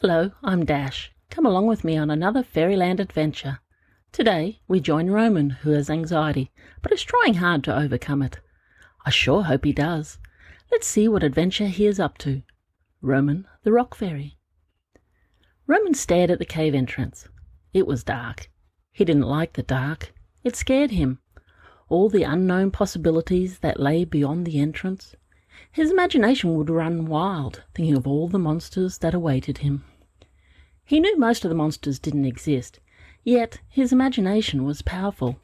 Hello, I'm Dash. Come along with me on another Fairyland adventure. Today we join Roman, who has anxiety, but is trying hard to overcome it. I sure hope he does. Let's see what adventure he is up to. Roman, the Rock Fairy. Roman stared at the cave entrance. It was dark. He didn't like the dark. It scared him. All the unknown possibilities that lay beyond the entrance. His imagination would run wild, thinking of all the monsters that awaited him. He knew most of the monsters didn't exist, yet his imagination was powerful.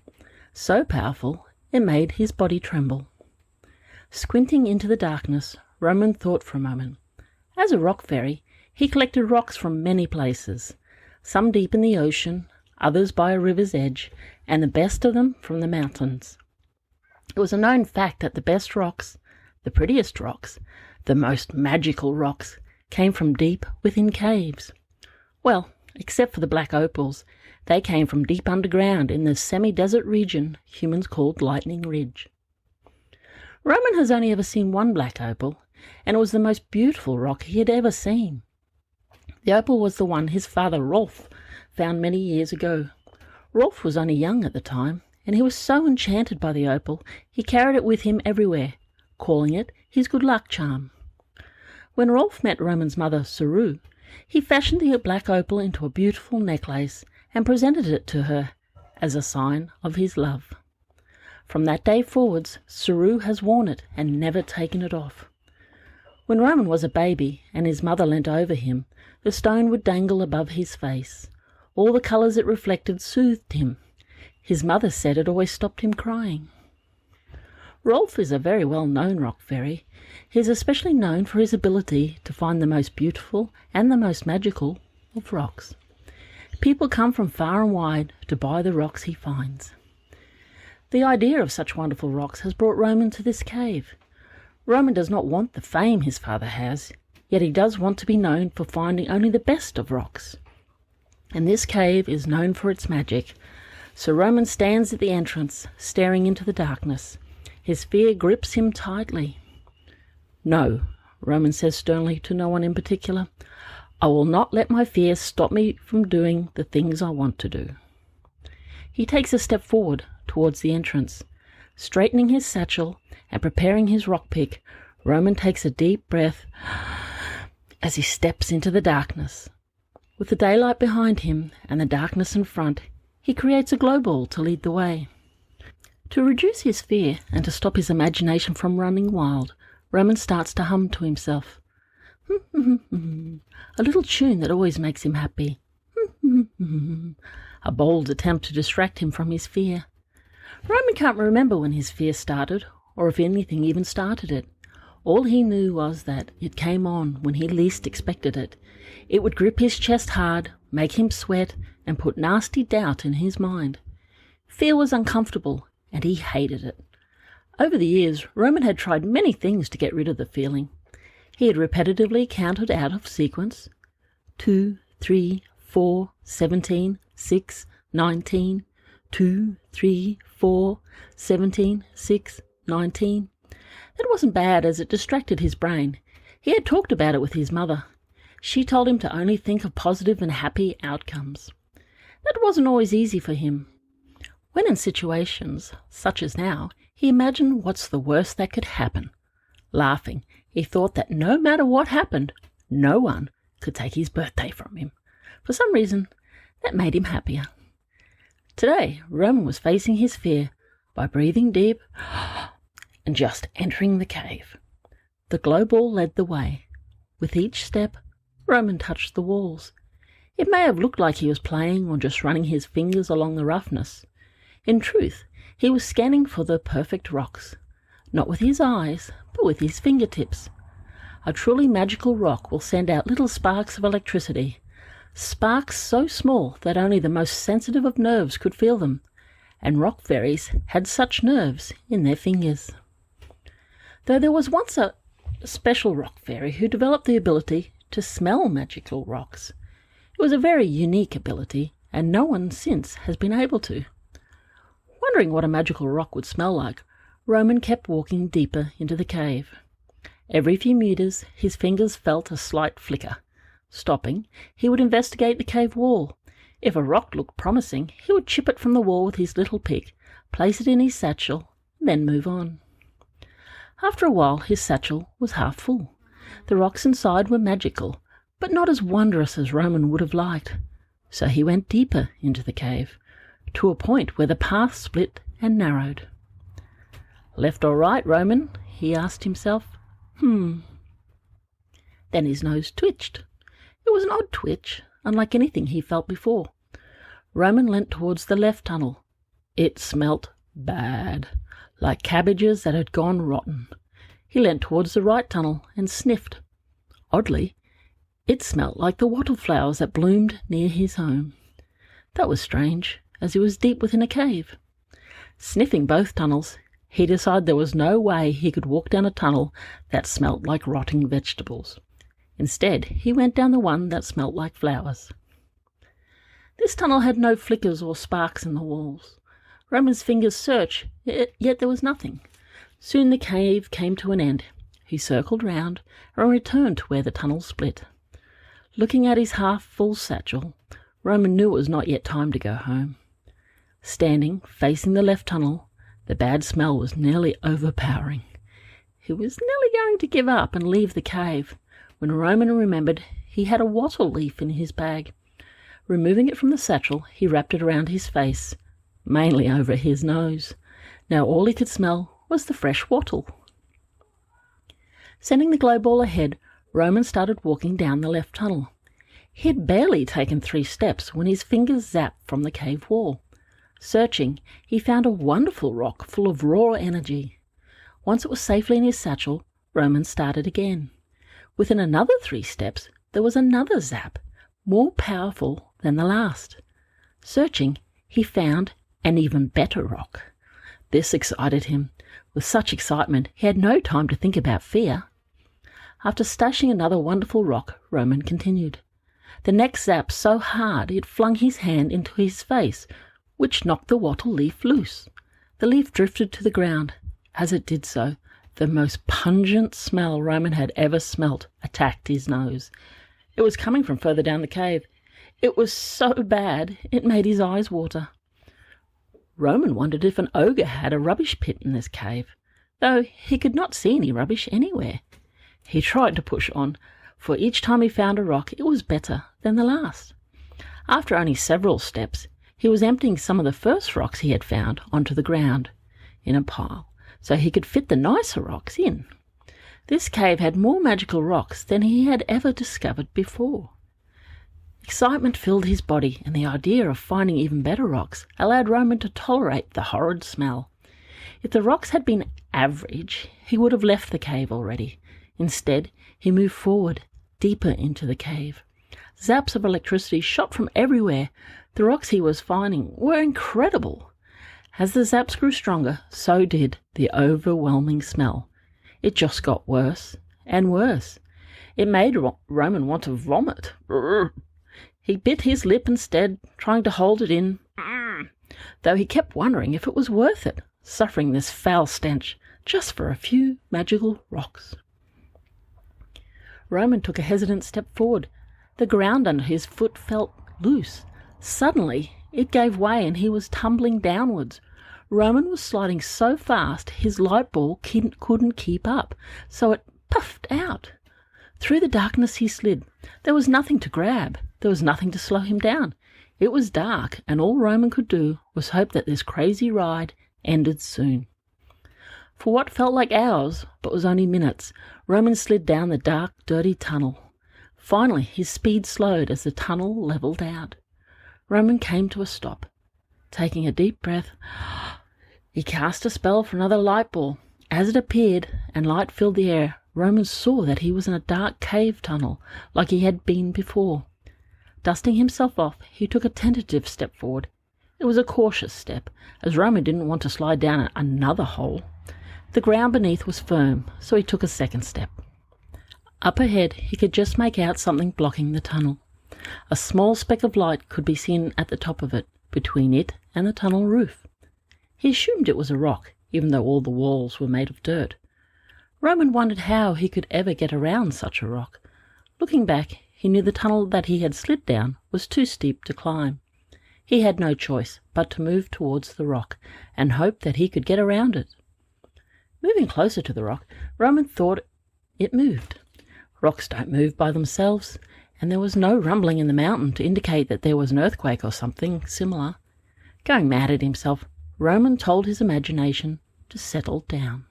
So powerful, it made his body tremble. Squinting into the darkness, Roman thought for a moment. As a rock fairy, he collected rocks from many places, some deep in the ocean, others by a river's edge, and the best of them from the mountains. It was a known fact that the best rocks, the prettiest rocks, the most magical rocks, came from deep within caves. Well, except for the black opals, they came from deep underground in the semi-desert region humans called Lightning Ridge. Roman has only ever seen one black opal, and it was the most beautiful rock he had ever seen. The opal was the one his father Rolf found many years ago. Rolf was only young at the time, and he was so enchanted by the opal he carried it with him everywhere, calling it his good luck charm. When Rolf met Roman's mother Saru, he fashioned the black opal into a beautiful necklace and presented it to her as a sign of his love. From that day forwards, Saru has worn it and never taken it off. When Roman was a baby and his mother leant over him, the stone would dangle above his face. All the colours it reflected soothed him. His mother said it always stopped him crying. Rolf is a very well-known rock fairy. He is especially known for his ability to find the most beautiful and the most magical of rocks. People come from far and wide to buy the rocks he finds. The idea of such wonderful rocks has brought Roman to this cave. Roman does not want the fame his father has, yet he does want to be known for finding only the best of rocks. And this cave is known for its magic, so Roman stands at the entrance, staring into the darkness. His fear grips him tightly. "No," Roman says sternly to no one in particular. "I will not let my fear stop me from doing the things I want to do." He takes a step forward towards the entrance. Straightening his satchel and preparing his rock pick, Roman takes a deep breath as he steps into the darkness. With the daylight behind him and the darkness in front, he creates a glow ball to lead the way. To reduce his fear and to stop his imagination from running wild, Roman starts to hum to himself. A little tune that always makes him happy. A bold attempt to distract him from his fear. Roman can't remember when his fear started, or if anything even started it. All he knew was that it came on when he least expected it. It would grip his chest hard, make him sweat, and put nasty doubt in his mind. Fear was uncomfortable, and he hated it. Over the years, Roman had tried many things to get rid of the feeling. He had repetitively counted out of sequence 2, 3, 4, 17, 6, 19, 2, 3, 4, 17, 6, 19. That wasn't bad, as it distracted his brain. He had talked about it with his mother. She told him to only think of positive and happy outcomes. That wasn't always easy for him. When in situations, such as now, he imagined what's the worst that could happen. Laughing, he thought that no matter what happened, no one could take his birthday from him. For some reason, that made him happier. Today, Roman was facing his fear by breathing deep and just entering the cave. The glow ball led the way. With each step, Roman touched the walls. It may have looked like he was playing or just running his fingers along the roughness. In truth, he was scanning for the perfect rocks, not with his eyes, but with his fingertips. A truly magical rock will send out little sparks of electricity, sparks so small that only the most sensitive of nerves could feel them, and rock fairies had such nerves in their fingers. Though there was once a special rock fairy who developed the ability to smell magical rocks. It was a very unique ability, and no one since has been able to. Wondering what a magical rock would smell like, Roman kept walking deeper into the cave. Every few meters, his fingers felt a slight flicker. Stopping, he would investigate the cave wall. If a rock looked promising, he would chip it from the wall with his little pick, place it in his satchel, then move on. After a while, his satchel was half full. The rocks inside were magical, but not as wondrous as Roman would have liked. So he went deeper into the cave, to a point where the path split and narrowed. "Left or right, Roman?" he asked himself. Then his nose twitched. It was an odd twitch, unlike anything he felt before. Roman leant towards the left tunnel. It smelt bad, like cabbages that had gone rotten. He leant towards the right tunnel and sniffed. Oddly, it smelt like the wattle flowers that bloomed near his home. That was strange, as he was deep within a cave. Sniffing both tunnels, he decided there was no way he could walk down a tunnel that smelt like rotting vegetables. Instead, he went down the one that smelt like flowers. This tunnel had no flickers or sparks in the walls. Roman's fingers searched, yet there was nothing. Soon the cave came to an end. He circled round and returned to where the tunnel split. Looking at his half-full satchel, Roman knew it was not yet time to go home. Standing, facing the left tunnel, the bad smell was nearly overpowering. He was nearly going to give up and leave the cave, when Roman remembered he had a wattle leaf in his bag. Removing it from the satchel, he wrapped it around his face, mainly over his nose. Now all he could smell was the fresh wattle. Sending the glow ball ahead, Roman started walking down the left tunnel. He had barely taken 3 steps when his fingers zapped from the cave wall. Searching, he found a wonderful rock full of raw energy. Once it was safely in his satchel, Roman started again. Within another 3 steps, there was another zap, more powerful than the last. Searching, he found an even better rock. This excited him. With such excitement, he had no time to think about fear. After stashing another wonderful rock, Roman continued. The next zap so hard it flung his hand into his face, which knocked the wattle leaf loose. The leaf drifted to the ground. As it did so, the most pungent smell Roman had ever smelt attacked his nose. It was coming from further down the cave. It was so bad it made his eyes water. Roman wondered if an ogre had a rubbish pit in this cave, though he could not see any rubbish anywhere. He tried to push on, for each time he found a rock it was better than the last. After only several steps, he was emptying some of the first rocks he had found onto the ground in a pile, so he could fit the nicer rocks in. This cave had more magical rocks than he had ever discovered before. Excitement filled his body, and the idea of finding even better rocks allowed Roman to tolerate the horrid smell. If the rocks had been average, he would have left the cave already. Instead, he moved forward, deeper into the cave. Zaps of electricity shot from everywhere. The rocks he was finding were incredible. As the zaps grew stronger, so did the overwhelming smell. It just got worse and worse. It made Roman want to vomit. He bit his lip instead, trying to hold it in, though he kept wondering if it was worth it, suffering this foul stench just for a few magical rocks. Roman took a hesitant step forward. The ground under his foot felt loose. Suddenly, it gave way and he was tumbling downwards. Roman was sliding so fast his light ball couldn't keep up, so it puffed out. Through the darkness he slid. There was nothing to grab. There was nothing to slow him down. It was dark, and all Roman could do was hope that this crazy ride ended soon. For what felt like hours, but was only minutes, Roman slid down the dark, dirty tunnel. Finally, his speed slowed as the tunnel levelled out. Roman came to a stop. Taking a deep breath, he cast a spell for another light ball. As it appeared and light filled the air, Roman saw that he was in a dark cave tunnel, like he had been before. Dusting himself off, he took a tentative step forward. It was a cautious step, as Roman didn't want to slide down another hole. The ground beneath was firm, so he took a second step. Up ahead, he could just make out something blocking the tunnel. A small speck of light could be seen at the top of it, between it and the tunnel roof. He assumed it was a rock, even though all the walls were made of dirt. Roman wondered how he could ever get around such a rock. Looking back, he knew the tunnel that he had slid down was too steep to climb. He had no choice but to move towards the rock and hope that he could get around it. Moving closer to the rock, Roman thought it moved. Rocks don't move by themselves, and there was no rumbling in the mountain to indicate that there was an earthquake or something similar. Going mad at himself, Roman told his imagination to settle down.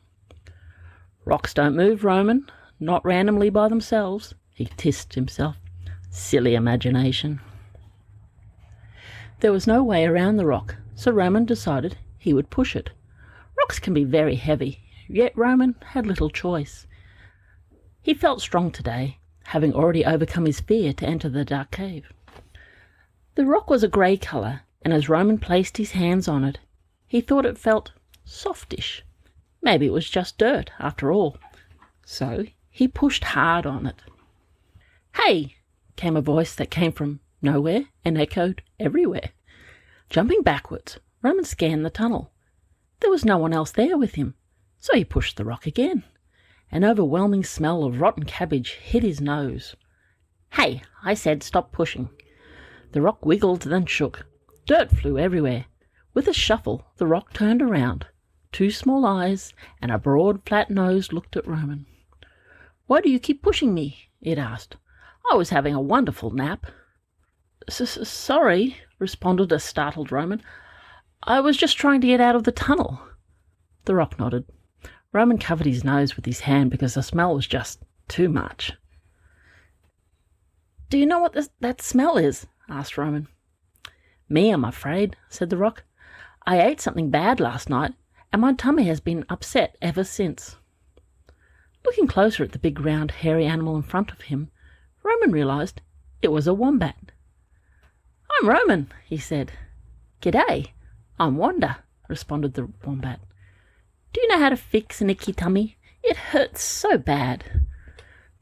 "Rocks don't move, Roman, not randomly by themselves," he hissed himself. Silly imagination. There was no way around the rock, so Roman decided he would push it. Rocks can be very heavy, yet Roman had little choice. He felt strong today, having already overcome his fear to enter the dark cave. The rock was a grey colour, and as Roman placed his hands on it, he thought it felt softish. Maybe it was just dirt, after all. So he pushed hard on it. "Hey!" came a voice that came from nowhere and echoed everywhere. Jumping backwards, Roman scanned the tunnel. There was no one else there with him, so he pushed the rock again. An overwhelming smell of rotten cabbage hit his nose. "Hey, I said stop pushing." The rock wiggled, then shook. Dirt flew everywhere. With a shuffle, the rock turned around. Two small eyes and a broad, flat nose looked at Roman. "Why do you keep pushing me?" it asked. "I was having a wonderful nap." Sorry," responded a startled Roman. "I was just trying to get out of the tunnel." The rock nodded. Roman covered his nose with his hand because the smell was just too much. "Do you know what that smell is?" asked Roman. "Me, I'm afraid," said the rock. "I ate something bad last night, and my tummy has been upset ever since." Looking closer at the big round hairy animal in front of him, Roman realised it was a wombat. "I'm Roman," he said. "G'day, I'm Wanda," responded the wombat. "Do you know how to fix an icky tummy? It hurts so bad."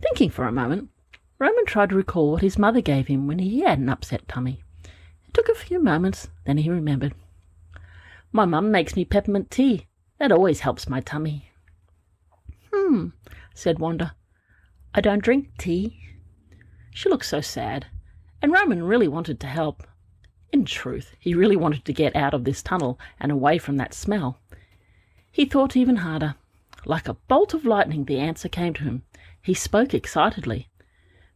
Thinking for a moment, Roman tried to recall what his mother gave him when he had an upset tummy. It took a few moments, then he remembered. "My mum makes me peppermint tea. That always helps my tummy." Said Wanda. "I don't drink tea." She looked so sad, and Roman really wanted to help. In truth, he really wanted to get out of this tunnel and away from that smell. He thought even harder. Like a bolt of lightning, the answer came to him. He spoke excitedly.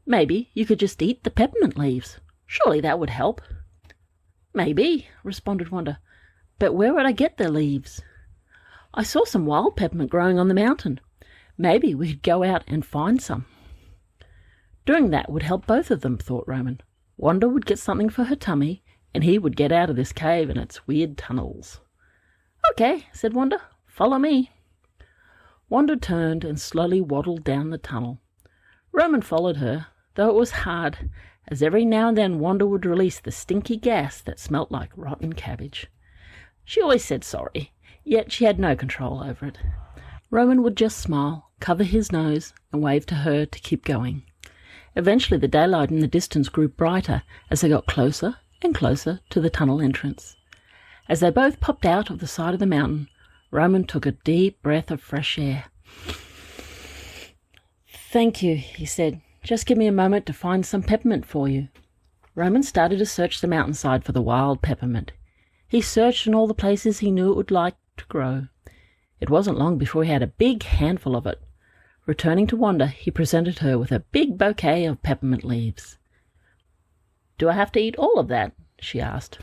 "Maybe you could just eat the peppermint leaves. Surely that would help." "Maybe," responded Wanda. "But where would I get the leaves?" "I saw some wild peppermint growing on the mountain. Maybe we could go out and find some." Doing that would help both of them, thought Roman. Wanda would get something for her tummy, and he would get out of this cave and its weird tunnels. "Okay," said Wanda. "Follow me." Wanda turned and slowly waddled down the tunnel. Roman followed her, though it was hard, as every now and then Wanda would release the stinky gas that smelt like rotten cabbage. She always said sorry, yet she had no control over it. Roman would just smile, cover his nose, and wave to her to keep going. Eventually the daylight in the distance grew brighter as they got closer and closer to the tunnel entrance. As they both popped out of the side of the mountain, Roman took a deep breath of fresh air. "Thank you," he said. "Just give me a moment to find some peppermint for you." Roman started to search the mountainside for the wild peppermint. He searched in all the places he knew it would like to grow. It wasn't long before he had a big handful of it. Returning to Wanda, he presented her with a big bouquet of peppermint leaves. "Do I have to eat all of that?" she asked.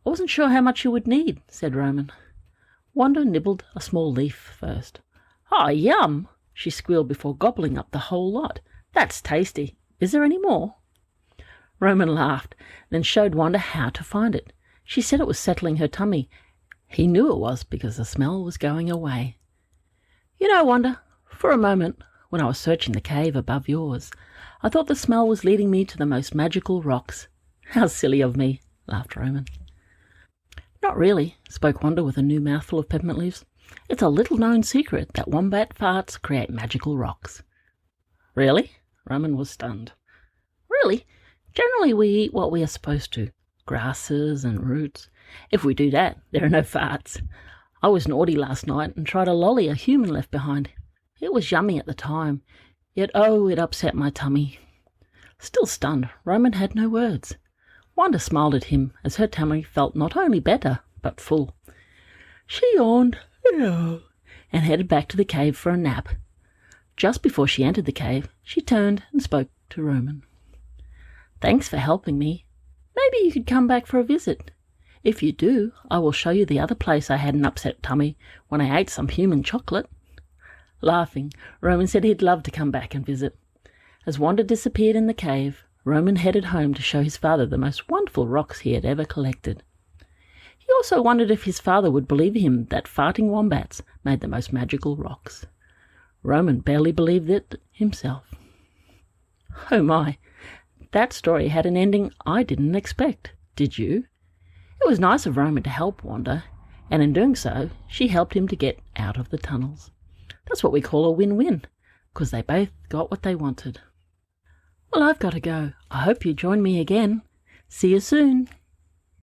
"I wasn't sure how much you would need," said Roman. Wanda nibbled a small leaf first. "Oh, yum!" she squealed before gobbling up the whole lot. "That's tasty. Is there any more?" Roman laughed, then showed Wanda how to find it. She said it was settling her tummy. He knew it was because the smell was going away. "You know, Wanda, for a moment, when I was searching the cave above yours, I thought the smell was leading me to the most magical rocks." "How silly of me," laughed Roman. "Not really," spoke Wanda with a new mouthful of peppermint leaves. "It's a little-known secret that wombat farts create magical rocks." "Really?" Roman was stunned. "Really? Generally we eat what we are supposed to, grasses and roots. If we do that, there are no farts. I was naughty last night and tried a lolly a human left behind. It was yummy at the time, yet it upset my tummy." Still stunned, Roman had no words. Wanda smiled at him as her tummy felt not only better, but full. She yawned and headed back to the cave for a nap. Just before she entered the cave, she turned and spoke to Roman. "Thanks for helping me. Maybe you could come back for a visit. If you do, I will show you the other place I had an upset tummy when I ate some human chocolate." Laughing, Roman said he'd love to come back and visit. As Wanda disappeared in the cave, Roman headed home to show his father the most wonderful rocks he had ever collected. He also wondered if his father would believe him that farting wombats made the most magical rocks. Roman barely believed it himself. Oh my, that story had an ending I didn't expect, did you? It was nice of Roman to help Wanda, and in doing so, she helped him to get out of the tunnels. That's what we call a win-win, because they both got what they wanted. Well, I've got to go. I hope you join me again. See you soon.